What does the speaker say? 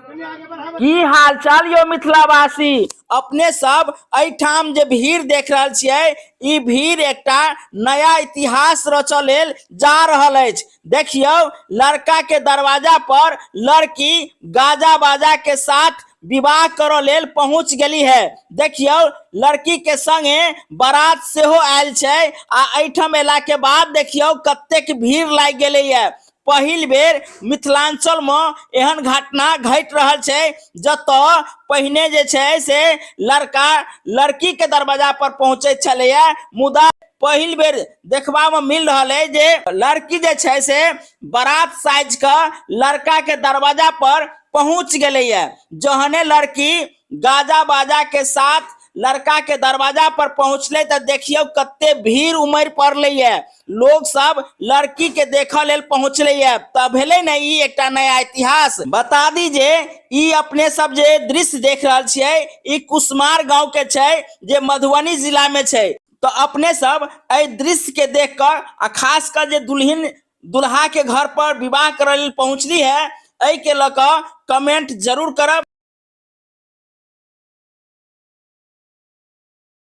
की हाल चाल यो मिथिलावासी। अपने सब एठाम जे भीड़ देख रहल छियै, ई भीड़ एकटा नया इतिहास रचय लेल जा रहल अछि। देखियौ, लड़का के दरवाजा पर लड़की गाजा बाजा के साथ विवाह करऽ लेल पहुंच गेली है। देखियौ, लड़की के संगे बारात सेहो आयल छै आ एठाम एला के बाद देखियौ कतेक भीड़ लागि गेलै है। पहिल बेर मिथिलांचल में एहन घटना घट रहल छै जतऽ पहिने जे छै से लड़का लड़की के दरवाजा पर पहुंचे छलैया, मुदा पहिल बेर देखबा में मिल रहल है जे लड़की जे छै से बारात साज के लड़का के दरवाजा पर पहुंच गई है। जहने लड़की गाजा बाजा के साथ लड़का के दरवाजा पर पहुंचले तो देखियो कते भीड़ उमड़ पड़ले है। लोग सब लड़की के देखा लेल पहुंचले है। तब भेले न ई एकटा नया इतिहास। बता दी जे ई अपने सब जे दृश्य देख रहल छियै, ई कुसमार गांव के छै जे मधुबनी जिला में छै। तो अपने सब ए दृश्य के देख कर आ खास कर जे दुल्हन दुल्हा के घर पर विवाह करे लेल पहुंचली है, ए के लक कमेंट जरूर करब।